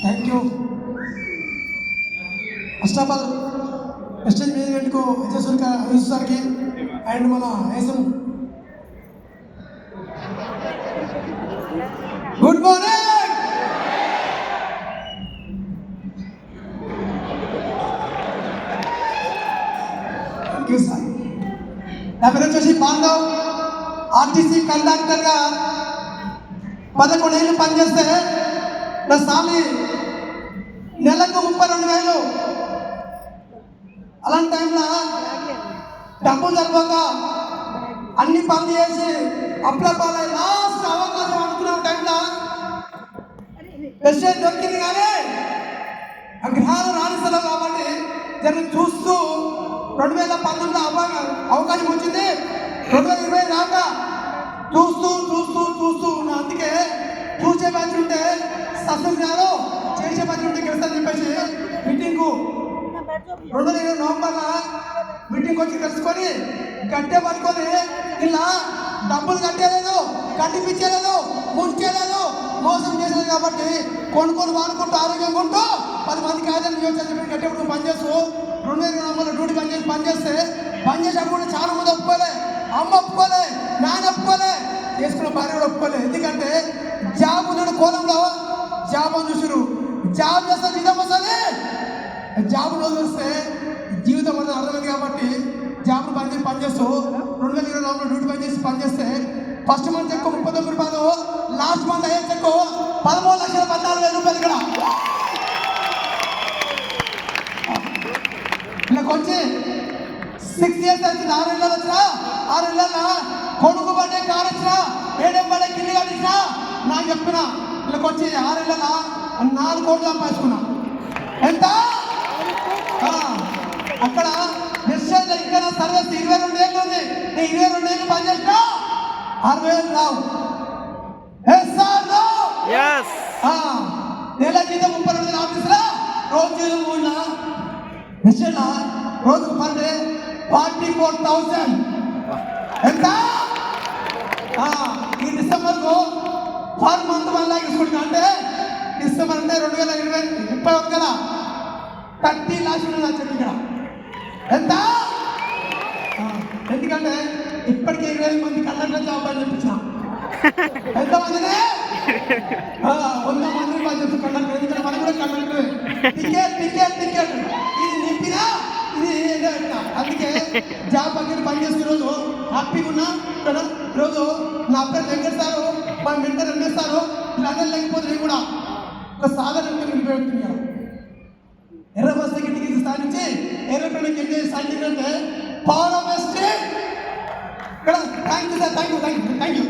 Thank you. అష్టాబాద్ wastage మేనేజ్మెంట్కు విజయసూరి సార్కి అండ్ మన ఏసం good morning. Thank you sir. నా పేరు వచ్చేసి బాంధవ్. ఆర్టీసీ కండక్టర్గా 11 ఏళ్ళు పనిచేస్తే నా సామి నెలకు 32,000. అలాంటి టైంలో డబ్బులు సరిపోక అన్ని పనులు చేసి అప్లపాలై లాస్ట్ అవకాశం అనుకున్న టైంలో వెస్టేజ్ దొరికింది. కానీ ఆ గ్రహాలు రాణిస్తలేవు కాబట్టి జనం చూస్తూ 2019 అవకాశం వచ్చింది. 2020 దాకా చూస్తూ చూస్తూ చూస్తూ ఉన్నా. అందుకే చూసే బ్యాచ్ ఉంటే సక్సెస్ కాదు, చేసే బ్యాచ్ ఉంటే గెలుస్తారని చెప్పేసి మీటింగ్కు 2020 నవంబర్లో మీటింగ్ వచ్చి కలుసుకొని గట్టే పట్టుకొని ఇలా డబ్బులు కట్టేయలేదు, కట్టిపించలేదు, ముంచేయలేదు, మోసం చేసేది. కాబట్టి కొనుక్కొని వాడుకుంటూ ఆరోగ్యంగా ఉంటూ 10 మందికి ఆదాయం చెప్పి కట్టేప్పుడు పనిచేస్తూ 2020 నవంబర్లో డ్యూటీ పనిచేస్తే పనిచేసేటప్పుడు చాలా మంది ఒప్పుకోలే. అమ్మ ఒప్పుకోలే, నాన్న ఒప్పుకోలే, చేసుకున్న భార్య కూడా ఒప్పుకోలే. ఎందుకంటే జాబ్ ఉన్నాడు కోలంలో జాబ్ అని చూసారు. జాబ్ చేస్తే జీతం వస్తుంది. జాబ్ రోజు వస్తే జీవితం అనేది అర్థమైంది. కాబట్టి జాబ్ పనిచేస్తూ 2020 నవంబర్లో డ్యూటీ పనిచేస్తే ఫస్ట్ మంత్ చెక్ 39 రూపాయలు, లాస్ట్ మంత్ అయ్యే చెక్ 13,14,000 ఇక్కడ. ఇలాగ వచ్చి 6 years వచ్చింది. 6 ఏళ్ళు వచ్చినా 6 ఏళ్ళ కొడుకు పడే కారు వచ్చినా 7 పడే కిల్లి కట్టించినా నాకు చెప్పిన ఇలాగ వచ్చి 6 ఏళ్ళ 4 కోట్లు సంపాదించుకున్నా. ఎంత అక్కడ నిశ్చయం ఇంకా సర్వీస్ 22 ఏళ్ళు ఉంది. నేను 22 ఏళ్ళు పనిచేసినా 60,000 రావు. నెల జీతం 32 ఆఫీసులో రోజు జీతం 3 నిశ్చయం రోజుకు పర్ డే 44,000. ఎంత ఈ డిసెంబర్కు పర్ మంత్ 1 లాక్ తీసుకుంటున్నా. అంటే డిసెంబర్ అంటే 2020 వరకు కదా 30 lakhs వచ్చేది ఇక్కడ. ఎంత? ఎందుకంటే ఇప్పటికే 20 మంది కండక్టర్ జాబ్ అని చెప్పించిన. ఎంతమందినే 100 మంది పనిచేస్తూ కండక్టర్. ఎందుకంటే మనం కూడా కండక్టర్. టికెట్ ఇది నింపినా ఇది పెట్టినా. అందుకే జాబ్ పక్కన పనిచేస్తున్న రోజు హ్యాపీగా ఉన్నా కదా. ఈరోజు నా పేరు వెంకట సారు, మా మెంటర్ ఎంఎస్ సారు, వీళ్ళందరూ లేకపోతే నేను కూడా ఒక సాధారణ పెడుతుంది కదా. ఎర్ర బస్ టికెట్ స్థానించి ఏరోప్లేన్ ఎంజాయ్ సాధించాలంటే పవర్ ఆఫ్ వెస్ట్ ఇక్కడ. Thank you sir, thank you.